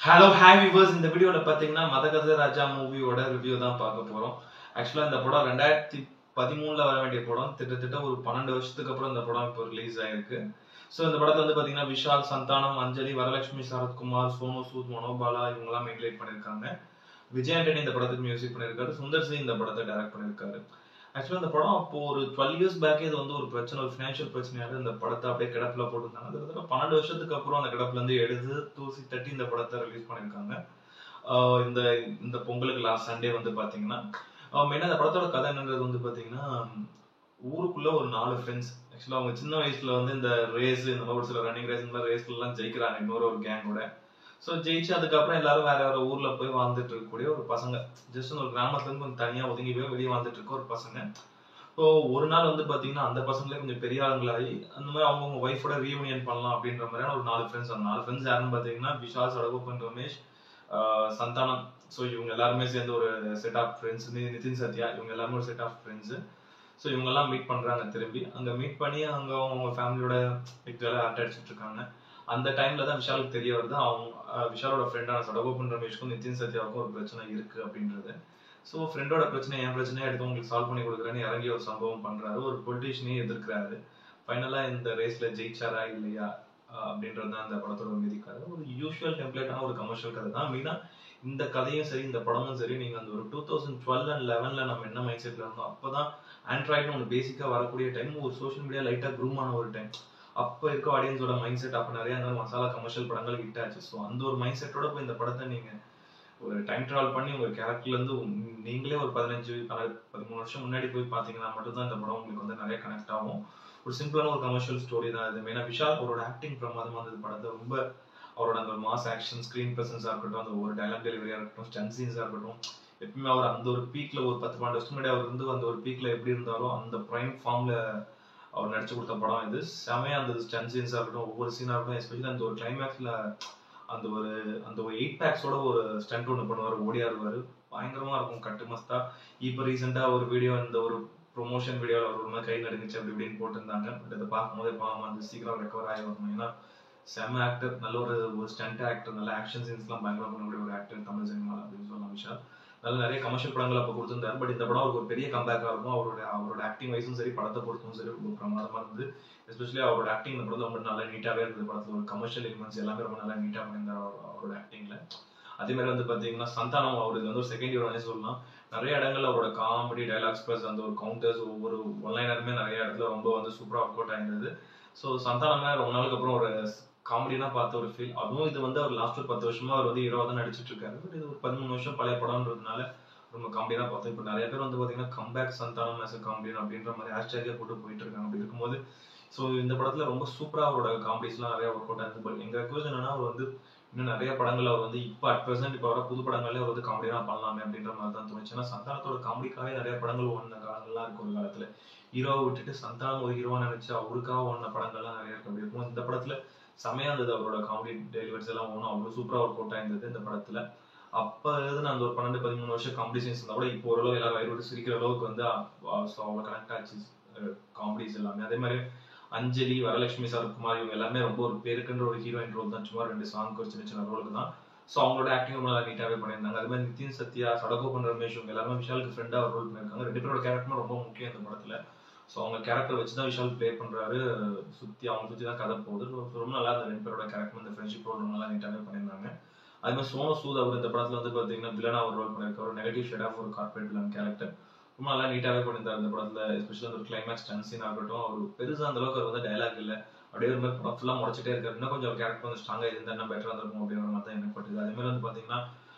Hello hi viewers. இந்த வீடியோல பாத்தீங்கன்னா மதகத ராஜா மூவியோட ரிவ்யூ தான் பார்க்க போறோம். ஆக்சுவலா இந்த படம் 2013ல வர வேண்டிய படம். கிட்டத்தட்ட ஒரு 12 வருஷத்துக்கு அப்புறம் இந்த படம் இப்போ ரிலீஸ் ஆயிருக்கு. ஸோ இந்த படத்துல வந்து பாத்தீங்கன்னா விஷால், சந்தானம், அஞ்சலி, வரலட்சுமி, சரத்குமார், சோனு சூத், மனோபாலா இவங்கெல்லாம் மெயின்லைட் பண்ணிருக்காங்க. விஜய் ஆண்டனி இந்த படத்துக்கு மியூசிக் பண்ணிருக்காரு. சுந்தர் சி இந்த படத்தை டைரக்ட் பண்ணிருக்காரு. ஆக்சுவலா இந்த படம் அப்போ ஒரு 12 இயர்ஸ் பேக்கே இது வந்து ஒரு பிரச்சனை, ஒரு ஃபினான்ஷியல் பிரச்சனையாக இந்த படத்தை அப்படியே கிடப்புல போட்டிருந்தாங்க. கிட்டத்தட்ட 12 வருஷத்துக்கு அப்புறம் அந்த கிடப்புல இருந்து எடுத்து தூசி தட்டி இந்த படத்தை ரிலீஸ் பண்ணிருக்காங்க. இந்த இந்த பொங்கலுக்கு லாஸ்ட் சண்டே வந்து பாத்தீங்கன்னா மெயினா இந்த படத்தோட கதை என்னன்றது வந்து பாத்தீங்கன்னா, ஊருக்குள்ள ஒரு 4 ஃப்ரெண்ட்ஸ். ஆக்சுவலா அவங்க சின்ன வயசுல வந்து இந்த ரேஸ், இந்த மாதிரி ஒரு சில ரன்னிங் ரேஸ், இந்த மாதிரி ரேஸ்ல எல்லாம் ஜெயிக்கிறாங்க இன்னொரு ஒரு கேங்கோட. ஸோ ஜெயிச்சு அதுக்கப்புறம் எல்லாரும் வேற வேற ஊர்ல போய் வாழ்ந்துட்டு இருக்கக்கூடிய ஒரு பசங்க. ஜஸ்ட் ஒரு கிராமத்துல இருந்து கொஞ்சம் தனியா ஒதுங்கி போய் வெளியே வாழ்ந்துட்டு இருக்க ஒரு பசங்க. ஸோ ஒரு நாள் வந்து பாத்தீங்கன்னா அந்த பசங்களே கொஞ்சம் பெரிய ஆளுங்களாகி அந்த மாதிரி அவங்க ஒய்ஃபோட ரீயூனியன் பண்ணலாம் அப்படின்ற மாதிரியான ஒரு 4 ஃப்ரெண்ட்ஸ். அந்த 4 ஃப்ரெண்ட்ஸ் யாருன்னு பாத்தீங்கன்னா விஷால், சடகோபன், ரமேஷ், சந்தானம். ஸோ இவங்க எல்லாருமே சேர்ந்து ஒரு set of friends. Nithin Sathya இவங்க எல்லாருமே ஒரு செட் ஆஃப் ஃப்ரெண்ட்ஸ். ஸோ இவங்க எல்லாம் மீட் பண்றாங்க. திரும்பி அங்க மீட் பண்ணி அங்க அவங்க ஃபேமிலியோட அரட்டை அடிச்சுட்டு இருக்காங்க. அந்த டைம்ல தான் விஷாலுக்கு தெரிய வருது அவங்க விஷாலோட ஃப்ரெண்டான சடகோபன் ரமேஷ்க்கும் நிதின் சத்யாவுக்கும் ஒரு பிரச்சனை இருக்கு அப்படின்றது. ஸோ ஃப்ரெண்டோட பிரச்சனை என் பிரச்சனையை எடுத்து உங்களுக்கு சால்வ் பண்ணி கொடுக்குறேன்னு இறங்கி ஒரு சம்பவம் பண்றாரு. ஒரு பொலிட்டீஷியனையும் எதிர்க்கிறாரு. ஃபைனலா இந்த ரேஸ்ல ஜெயிச்சாரா இல்லையா அப்படின்றது தான் இந்த படத்தோட மீதி கதை. ஒரு யூஸ்வல் டெம்ப்ளேட்டான ஒரு கமர்ஷியல் கதை தான். மெயினா இந்த கதையும் சரி இந்த படமும் சரி நீங்க அந்த ஒரு 2012 அண்ட் 11ல நம்ம என்ன மைண்ட் செட்ல இருந்தோம், அப்பதான் ஆண்ட்ராய்டுன்னு ஒன்று பேசிக்கா வரக்கூடிய டைம், ஒரு சோஷியல் மீடியா லைட்டா க்ரூம் ஆன ஒரு டைம். அப்ப இருக்க ஆடியன்ஸோட மைண்ட் செட் அப்ப நிறைய மசாலா கமர்ஷியல் படங்கள் ஹிட் ஆச்சு. ஸோ அந்த ஒரு மைண்ட் செட்டோட போய் இந்த படத்தை நீங்க ஒரு டைம் டிராவல் பண்ணி உங்க கேரக்டர்ல இருந்து நீங்களே ஒரு 15 13 வருஷம் முன்னாடி போய் பாத்தீங்கன்னா மட்டும்தான் இந்த படம் உங்களுக்கு வந்து நிறைய கனெக்ட் ஆகும். ஒரு சிம்பிளான ஒரு கமர்ஷியல் ஸ்டோரி தான் இது. மெயினா விஷால் அவரோட ஆக்டிங் பிரமாதமா இருந்தது படத்தை. ரொம்ப அவரோட அந்த மாஸ் ஆக்ஷன், ஸ்கிரீன் பிரசன்ஸா இருக்கட்டும், அந்த ஒரு டைலாக் டெலிவரியா இருக்கட்டும், ஸ்டன்ட் சீன்ஸா இருக்கட்டும், எப்பவுமே அவர் அந்த ஒரு பீக்ல ஒரு 10-12 வருஷம் முன்னாடி அவர் இருந்து அந்த ஒரு பீக்ல எப்படி இருந்தாலும் அந்த பிரைம் ஃபார்ம்ல அவர் நடிச்சு கொடுத்த படம் இது. செமையா அந்த ஸ்டன்ட் சீன்ஸா இருக்கட்டும், ஒவ்வொரு சீனா இருக்கட்டும், எஸ்பெஷலி அந்த ஒரு கிளைமேக்ஸ்ல அந்த ஒரு 8 பேக்ஸோட ஒரு ஸ்டண்ட் ஒன்று பண்ணுவார், ஓடியாருவாரு. பயங்கரமா இருக்கும், கட்டு மஸ்தா. இப்போ ரீசெண்டா ஒரு வீடியோ, இந்த ஒரு ப்ரொமோஷன் வீடியோவில் ஒரு மாதிரி கை நடுங்குச்சு அப்படி இப்படின்னு போட்டிருந்தாங்க. பட் அதை பார்க்கும்போது பாவம் அது சீக்கிரம் ரெக்கவர் ஆகி வரணும். ஏன்னா செம ஆக்டர், நல்ல ஒரு ஸ்டண்ட் ஆக்டர், நல்ல ஆக்ஷன் சீன்ஸ்லாம் பயங்கரம் பண்ணக்கூடிய ஒரு ஆக்டர் தமிழ் சினிமா அப்படின்னு சொல்லலாம் விஷால். நல்ல நிறைய கமர்ஷியல் படங்கள் அப்போ கொடுத்திருந்தாரு. பட் இந்த படம் அவருக்கு ஒரு பெரிய கம்பேக்கா இருக்கும். அவரோட ஆக்டிங் வைஸும் சரி, படத்தை பொறுத்தும் சரி ரொம்ப பிரமாதமா இருந்தது. எஸ்பெஷலி அவரோட ஆக்டிங் இந்த படத்துல ரொம்ப நல்லா நீட்டாவே இருந்தது. படத்துல ஒரு கமர்ஷியல் எலிமெண்ட்ஸ் எல்லாமே ரொம்ப நல்லா நீட்டா பண்ணியிருந்தார் அவரோட ஆக்டிங்ல. அதே மாதிரி வந்து பாத்தீங்கன்னா சந்தானம் அவருக்கு வந்து ஒரு செகண்ட் ஹீரோனே சொல்லலாம். நிறைய இடங்கள்ல அவரோட காமெடி டைலாக்ஸ் பிளஸ் அந்த ஒரு கவுண்டர்ஸ், ஒவ்வொரு ஒன்லைனருமே நிறைய இடத்துல ரொம்ப வந்து சூப்பரா ஒர்க் அவுட் ஆயிருந்தது. ஸோ சந்தானமே ரொம்ப நாளுக்கு அப்புறம் ஒரு காமெடினா பார்த்த ஒரு ஃபீல். அதுவும் இது வந்து அவர் லாஸ்ட் ஒரு 10 வருஷமா அவர் வந்து ஹீரோவா தான் நடிச்சிட்டு இருக்காரு. பட் இது ஒரு 13 வருஷம் பழைய படம்ன்றதுனால ரொம்ப காமெடியா பார்த்தோம். இப்போ நிறைய பேர் வந்து பாத்தீங்கன்னா comeback Santhanam as a comedian அப்படின்ற மாதிரி ஹேஷ்டேக்கே போட்டு போயிட்டு இருக்காங்க. அப்படி இருக்கும்போது ஸோ இந்த படத்துல ரொம்ப சூப்பரா அவரோட காமெடிஸ்லாம் நிறைய ஒர்க் அவுட் ஆயிருந்தது. பட் எங்க ரெக்வஸ்ட் என்னன்னா, அவர் வந்து இன்னும் நிறைய படங்கள் அவர் வந்து இப்போ அட் பிரசன்ட் இப்போ வர புது படங்களே அவர் வந்து காமெடியா பண்ணலாமே அப்படின்ற மாதிரி தான் தோணுச்சு. ஏன்னா சந்தானத்தோட காமெடிக்காகவே நிறைய படங்கள் ஓடின காலங்கள்லாம் இருக்கும் ஒரு காலத்துல. ஹீரோவை விட்டுட்டு சந்தானம் ஒரு ஹீரோவா நினைச்சு அவருக்காக ஓடின படங்கள்லாம் நிறைய இருக்கு. அப்படி இருக்கும் இந்த படத்துல செமையா இருந்தது. அவரோட காமெடி டெலிவரிஸ் எல்லாம் ஒன்றும் அவ்வளவு சூப்பரா ஒர்க் அவுட் ஆயிருந்தது இந்த படத்துல. அப்ப எழுதுன அந்த ஒரு 12-13 வருஷம் காமெடி சீன்ஸ் இருந்தா கூட இப்போ ஓரளவு எல்லாரும் வயிறு விட்டு சிரிக்கிற அளவுக்கு வந்து அவ்வளோ கனெக்ட் ஆச்சு காமெடிஸ் எல்லாமே. அதே மாதிரி அஞ்சலி, வரலட்சுமி, சரத்குமார் இவங்க எல்லாமே ரொம்ப ஒரு பேருக்குன்ற ஒரு ஹீரோயின் ரோல் தான். சும்மா 2 சாங்க்கு ஒரு சின்ன சின்ன ரோலுக்கு தான். ஸோ அவங்களோட ஆக்டிங் ரொம்ப நல்லா நீட்டாவே பண்ணியிருந்தாங்க. அது மாதிரி நிதின் சத்யா, சடகோபன் ரமேஷ் இவங்க எல்லாமே விஷாலுக்கு ஃப்ரெண்டா ஒரு ரோல் பண்ணியிருக்காங்க. 2 பேரோட கேரக்டரும் ரொம்ப முக்கியம் இந்த படத்துல. ஸோ அவங்க கேரக்டர் வச்சு தான் விஷால் ப்ளே பண்றாரு. அவங்க சுற்றி தான் கதை போகுது. ரொம்ப நல்லா அந்த 2 பேரோட கேரக்டர், இந்த ஃப்ரெண்ட்ஷிப் ரோல் ரொம்ப நல்லா நீட்டாவே பண்ணியிருந்தாங்க. அது மாதிரி சோனு சூத் அவர் இந்த படத்துல வந்து பாத்தீங்கன்னா வில்லனா ஒரு ரோல் பண்ணியிருக்காரு. ஒரு நெகட்டிவ் ஷேட் ஆஃப் ஒரு கார்பரேட் வில்லன் கேரக்டர் ரொம்ப நல்லா நீட்டாவே பண்ணியிருந்தார் இந்த படத்துல. எஸ்பெஷலி அந்த ஒரு கிளைமேக்ஸ் ஸ்டன் சீன் ஆகட்டும், அவர் பெருசா அந்த அளவுக்கு அவர் வந்து டைலாக் இல்லை, அப்படியே ஒரு மாதிரி படம் ஃபுல்லா முறைச்சிட்டே இருக்காரு. இன்னும் கொஞ்சம் கேரக்டர் வந்து ஸ்ட்ராங்கா இருந்தா என்ன பெட்டரா இருக்கும் அப்படின்ற மாதிரி தான் எனக்கு பட்டுது. அதே மாதிரி வந்து பாத்தீங்கன்னா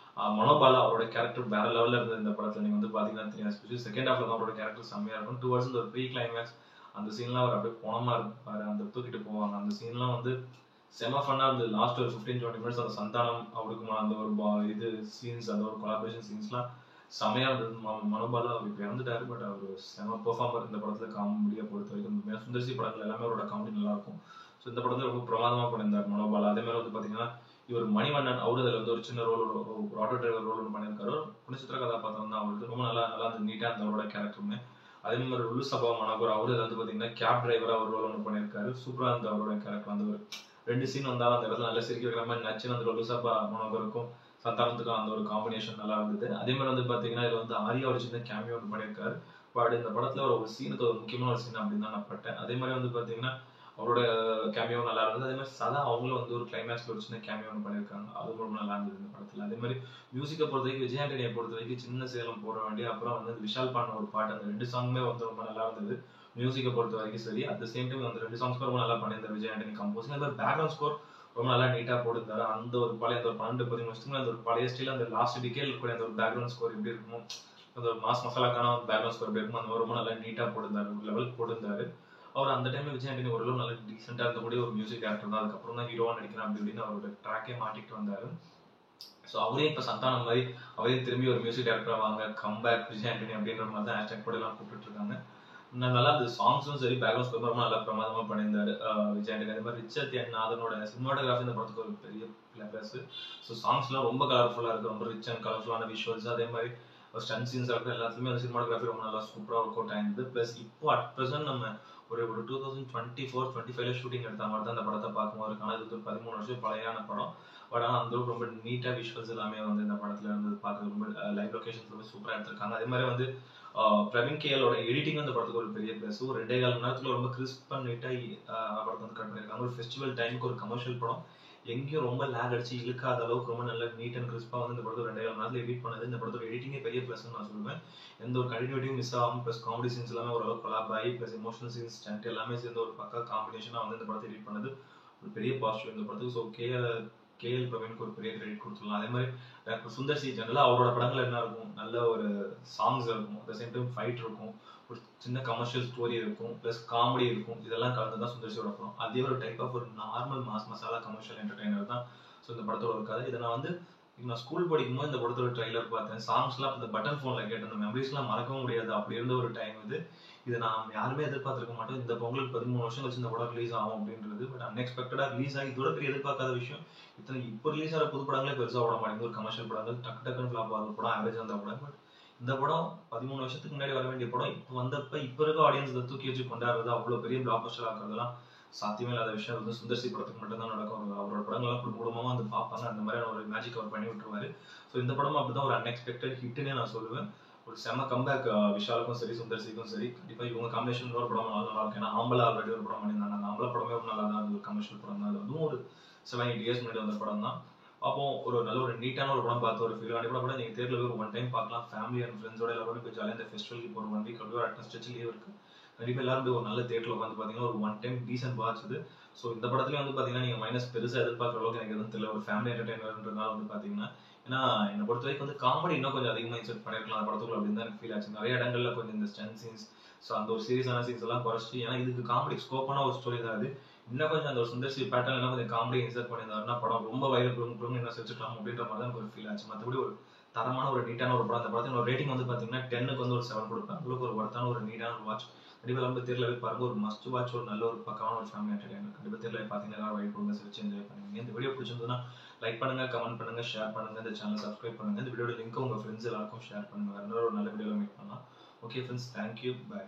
மனோபாலா அவரோட கேரக்டர் வேற லெவல்ல இருந்தது இந்த படத்துல. நீங்க வந்து பாத்தீங்கன்னா தெரியும், எஸ்பெஷலி செகண்ட் ஹாஃப்ல தான் அவரோட கேரக்டர் செம்மையா இருக்கும். டுவர்ட்ஸ் ஒரு ப்ரீ கிளைமேக்ஸ் அந்த சீன்லாம் அவர் அப்படியே போனமா இருப்பாரு. அந்த தூக்கிட்டு போவாங்க அந்த சீன்லாம் வந்து செம ஃபன்னா இருந்தது. லாஸ்ட் ஒரு 15-20 மினிட்ஸ் அந்த சந்தானம் அவருக்கு அந்த ஒரு இது சீன்ஸ், அந்த ஒரு கொலாபரேஷன் சீன்ஸ்லாம் செமையா இருந்தது. மனோபாலா அவர் இப்போ இறந்துட்டாரு. பட் அவர் செம பெர்ஃபார்மர் இந்த படத்துல காமெடியை பொறுத்த வரைக்கும். சுந்தர்சி படத்துல எல்லாமே அவரோட காமெடி நல்லா இருக்கும். ஸோ இந்த படத்துல ரொம்ப பிரமாதமா பண்ணியிருந்தார் மனோபாலா. அதே மாதிரி வந்து பாத்தீங்கன்னா இவர் மணிவண்ணன் அவரு அதில் வந்து ஒரு சின்ன ரோல், ஒரு ஆட்டோ டிரைவர் ரோல் ஒன்று பண்ணியிருக்காரு. புனிச்சித்திர கதாபாத்திரம் தான் அவருக்கு. ரொம்ப நல்லா இருந்தது, நீட்டா இருந்த அவரோட கேரக்டருமே. அதே மாதிரி உல்லு சபா மனோகர் அவரு வந்து பாத்தீங்கன்னா கேப் டிரைவரா ஒரு ரோல் ஒன்று பண்ணியிருக்காரு. சூப்பரா இருந்த அவரோட கேரக்டர். அந்த ஒரு 2 சீன் வந்தாலும் அந்த இடத்துல நல்லா சிரிக்க வைக்கிற மாதிரி நச்சுன்னு அந்த லூசாப்பா மனோகருக்கும் சந்தானத்துக்கும் அந்த ஒரு காம்பினேஷன் நல்லா இருந்தது. அதே மாதிரி வந்து பாத்தீங்கன்னா இதுல வந்து ஆரியா ஒரு சின்ன கேமியோ ஒன்று பண்ணியிருக்காரு. பட் இந்த படத்துல ஒரு சீனுக்கு ஒரு முக்கியமான ஒரு சீன் அப்படின்னு தான் நான் பட்டேன். அதே மாதிரி வந்து பாத்தீங்கன்னா அவரோட கேமியோ நல்லா இருந்தது. அதே மாதிரி சதா அவங்களும் வந்து ஒரு கிளைமேக்ஸ்ல ஒரு சின்ன கேமியோ ஒன்று பண்ணியிருக்காங்க. அதுவும் ரொம்ப நல்லா இருந்தது இந்த படத்துல. அதே மாதிரி மியூசிக்கை பொறுத்த வரைக்கும் விஜய் ஆண்டனியை பொறுத்த வரைக்கும் சின்ன சேலம் போற வேண்டிய அப்புறம் வந்து விஷால் பாடின ஒரு பாட்டு அந்த 2 சாங்குமே வந்து ரொம்ப நல்லா இருந்தது. மியூசிக்கை பொறுத்த வரைக்கும் சரி. அட் த சேம் டைம் அந்த 2 சாங்ஸ் ரொம்ப நல்லா பண்ணியிருந்தார் விஜய் ஆண்டனி கம்போசிங். அதே மாதிரி பேக்ரவுண்ட் ஸ்கோர் ரொம்ப நல்லா நீட்டா போட்டிருந்தாரு. அந்த ஒரு பழைய அந்த ஒரு 12-13 வருஷத்துக்கு அந்த ஒரு பழைய ஸ்டைல அந்த லாஸ்ட் டிகேல இருக்கக்கூடிய அந்த ஒரு பேக்ரவுண்ட் ஸ்கோர் எப்படி இருக்குமோ அந்த ஒரு மாஸ் மசாலாக்கான பேக்ரவுண்ட் ஸ்கோர் எப்படி இருக்குமோ அந்த ரொம்ப நல்லா நீட்டா போட்டிருந்தாரு. ஒரு லெவலுக்கு போட்டிருந்தாரு. அவர் அந்த டைம்ல விஜய் ஆண்டனி ஓரளவு நல்ல டீசெண்டா இருக்கக்கூடிய ஒரு மியூசிக் டேரக்டர் தான். அதுக்கப்புறம் தான் ஹீரோவா நடிக்கிறேன் அப்படி இப்படின்னு அவரோட ட்ராக்கே மாட்டிட்டு வந்தாரு. ஸோ அவரையும் இப்போ சந்தானம் மாதிரி அவரையும் திரும்பி ஒரு மியூசிக் டேரக்டரா வாங்க கம்பேக் விஜய் ஆண்டனி அப்படின்ற மாதிரி தான் ஹேஷ்டாக் போட்டு எல்லாம் கூப்பிட்டு இருக்காங்க. நல்லா அந்த சாங்ஸும் சரி பேக்ரவுண்ட் ஸ்கோர் ரொம்ப நல்லா பிரமாதமா பண்ணியிருந்தாரு விஜய் ஆண்டனி. அதே மாதிரி ரிச்சர்ட் என் நாதனோட சினிமாட்டோகிராஃபி இந்த படத்துக்கு ஒரு பெரிய பிளஸ். ஸோ சாங்ஸ்லாம் ரொம்ப கலர்ஃபுல்லா இருக்கு, ரொம்ப ரிச் அண்ட் கலர்ஃபுல்லான விஷுவல்ஸ். அதே மாதிரி ஸ்டன் சீன்ஸ் இருக்கும் எல்லாத்துலயுமே அந்த சினிமாட்டோகிராஃபி ரொம்ப நல்லா சூப்பரா ஒர்க் அவுட் ஆயிருந்தது. பிளஸ் இப்போ அட் ப்ரெசென்ட் நம்ம ஒரு 2024-25 ஷூட்டிங் எடுத்த மாதிரி தான் அந்த படத்தை பார்க்கும்போது இருக்கு. ஆனால் இது 13 வருஷம் பழையான படம். பட் ஆனால் அந்த ரொம்ப நீட்டா விஷுவல்ஸ் எல்லாமே வந்து இந்த படத்துல இருந்து பார்க்கறது ரொம்ப லைவ் லொகேஷன்ஸ் ரொம்ப சூப்பரா எடுத்திருக்காங்க. அதே மாதிரி வந்து பிரவீன் கேஎலோட எடிட்டிங் அந்த படத்துக்கு ஒரு பெரிய பிளஸ். ஒரு 2.25 மணி நேரத்துல ரொம்ப கிறிஸ்பா நீட்டா படத்தை வந்து கட் பண்ணிருக்காங்க. ஒரு ஃபெஸ்டிவல் டைமுக்கு ஒரு கமர்ஷியல் படம் எங்கேயும் ரொம்ப லேக் அடிச்சு இழுக்காத அளவுக்கு ரொம்ப நல்ல நீட் அண்ட் கிறிஸ்பா வந்து இந்த படத்தை 2.25 மணி நேரத்துல எடிட் பண்ணது. இந்த படத்தோட எடிட்டிங்கே பெரிய பிளஸ் நான் சொல்லுவேன். எந்த ஒரு கண்டினியூட்டியும் மிஸ் ஆகும். பிளஸ் காமெடி சீன்ஸ் எல்லாமே ஓரளவு கொலாப் ஆகி பிளஸ் எமோஷனல் சீன்ஸ் ஸ்டண்ட் எல்லாமே சேர்ந்து ஒரு பக்கா காம்பினேஷனா வந்து இந்த படத்தை எடிட் பண்ணது ஒரு பெரிய பாசிட்டிவ் இந்த படத்துக்கு. ஸோ கேஎல் பிரவீனுக்கு ஒரு பெரிய கிரெடிட் கொடுத்துடலாம். அதே மாதிரி டாக்டர் சுந்தர் சி ஜெனரலா அவரோட படங்கள் என்ன இருக்கும், நல்ல ஒரு சாங்ஸ் இருக்கும், அட் சேம் டைம் ஃபைட் இருக்கும், ஒரு சின்ன கமர்ஷியல் ஸ்டோரி இருக்கும், பிளஸ் காமெடி இருக்கும். இதெல்லாம் கலந்து தான் சுந்தர் சியோட படம். அதே ஒரு டைப் ஆஃப் ஒரு normal mass masala commercial entertainer தான் ஸோ இந்த படத்தோட ஒரு கதை. இதை நான் வந்து நான் ஸ்கூல் படிக்கும்போது இந்த படத்தோட ட்ரைலர் பார்த்தேன். சாங்ஸ்லாம் இந்த பட்டன் ஃபோன்ல கேட்டேன். அந்த மெமரிஸ்லாம் மறக்கவும் முடியாது. அப்படி இருந்த ஒரு டைம் இது. இதை நான் யாருமே எதிர்பார்த்திருக்க மாட்டோம். இந்த பொங்கலுக்கு 13 வருஷம் கழிச்சு இந்த படம் ரிலீஸ் ஆகும் அப்படின்றது. பட் அன்எக்ஸ்பெக்டடா ரிலீஸ் ஆகி இதோட பெரிய எதிர்பார்க்காத விஷயம். இத்தனை இப்போ ரிலீஸ் ஆகிற புது படங்களே பெருசாக ஓட மாட்டேங்குது. ஒரு கமர்ஷியல் படங்கள் டக்குன்னு ஃபிளாப் ஆகிற படம் ஆவரேஜ் அந்த படம். பட் இந்த படம் 13 வருஷத்துக்கு முன்னாடி வர வேண்டிய படம் இப்போ வந்தப்ப இப்போ இருக்க ஆடியன்ஸ் இதை தூக்கி வச்சு கொண்டாடுறது அவ்வளோ பெரிய பிளாக் பஸ்டர் ஆக்குறதுலாம் சாத்தியமே இல்லாத விஷயம். வந்து சுந்தர் சி படத்துக்கு மட்டும் தான் நடக்கும். அவரோட படங்கள்லாம் குடும்பமா வந்து பார்ப்பாங்க. அந்த மாதிரியான ஒரு மேஜிக் அவர் பண்ணி விட்டுருவாரு. ஸோ இந்த படம் அப்படிதான் ஒரு அன்எக்ஸ்பெக்டட் ஹிட்னே நான் சொல்லுவேன். ஒரு செம கம்பேக் விஷாலுக்கும் சரி சுந்தர் சிக்கும் சரி. கண்டிப்பா இவங்க காம்பினேஷன் ஒரு படம் நல்லா இருக்கும். ஏன்னா ஆம்பளை ஆல்ரெடி ஒரு படம் பண்ணியிருந்தாங்க. அந்த ஆம்பளை படமே ஒரு நல்லா தான் ஒரு கமர்ஷியல் படம் தான். அது வந்து ஒரு 7-8 இயர்ஸ் முன்னாடி வந்த படம் தான். அப்போ ஒரு நல்ல ஒரு நீட்டான ஒரு படம் பார்த்து ஒரு ஃபீல் கண்டிப்பா கூட நீங்க தேட்டர்ல போய் ஒரு 1 டைம் பார்க்கலாம். ஃபேமிலி அண்ட் ஃப்ரெண்ட்ஸோட எல்லாரும் போய் ஜாலியாக இந்த ஃபெஸ்டிவலுக்கு இப்போ ஒரு 1 வீக் அப்படியே அட்டன் ஸ்ட்ரெச் லீவ் இருக்கு. கண்டிப்பா எல்லாரும் போய் ஒரு நல்ல தேட்டர்ல உட்காந்து பாத்தீங்கன்னா ஒரு 1 டைம் டீசன்ட் வாட்ச் இது. ஸோ இந்த படத்துலயும் வந்து பாத்தீங்கன்னா நீங்க மைனஸ் பெருசா எதிர்பார்க்குற அளவுக்கு எனக்கு எதுவும் தெரியல. ஒரு ஃபேமிலி என்டர்டைனர்ன்றதுனால வந்து பாத்தீங்கன்னா ஏன்னா என்னை பொறுத்த வரைக்கும் வந்து காமெடி இன்னும் கொஞ்சம் அதிகமாக இன்செர்ட் பண்ணிருக்கலாம் அந்த படத்துக்குள்ள அப்படின்னு தான் எனக்கு ஃபீல் ஆச்சு. நிறைய இடங்கள்ல கொஞ்சம் இந்த ஸ்டன் சீன்ஸ் ஸோ அந்த ஒரு சீரியஸான சீன்ஸ் எல்லாம் குறைச்சி ஏன்னா இதுக்கு காமெடி ஸ்கோப்பான ஒரு ஸ்டோரி தான் அது. இன்னும் கொஞ்சம் அந்த ஒரு சுந்தர் சி பேட்டர்ன் எல்லாம் கொஞ்சம் காமெடி இன்செர்ட் பண்ணியிருந்தாருன்னா படம் ரொம்ப வயது குழுங்க என்ன செஞ்சுக்கலாம் அப்படின்ற மாதிரி தான் எனக்கு ஒரு ஃபீல் ஆச்சு. மற்றபடி ஒரு தரமான ஒரு நீட்டான ஒரு படம். அந்த படத்தின் ஒரு ரேட்டிங் வந்து பாத்தீங்கன்னா 10க்கு வந்து ஒரு 7 கொடுப்பேன். உங்களுக்கு ஒரு ஒர்த்தான ஒரு நீட்டான ஒரு வாட்ச். கண்டிப்பா எல்லாரும் தேர்ல போய் பாருங்க. ஒரு மஸ்ட் வாட்ச் ஒரு நல்ல ஒரு பக்கமான ஒரு ஃபேமிலி என்டர்டைனர். கண்டிப்பா தேர்ல பாத்தீங்கன்னா எல்லாரும் வைட் கொடுங்க சிரிச்சு என்ஜாய் பண்ணுவீங்க. இந்த வீடியோ பிடிச்சிருந்ததுன்னா லைக் பண்ணுங்க, கமெண்ட் பண்ணுங்க, ஷேர் பண்ணுங்க, இந்த சேனல் சப்ஸ்கிரைப் பண்ணுங்க. இந்த வீடியோட லிங்க் உங்க ஃப்ரெண்ட்ஸ் எல்லாருக்கும் ஷேர் பண்ணுங்க. வேற ஒரு நல்ல வீடியோல மீட் பண்ணலாம். Okay friends, thank you, by.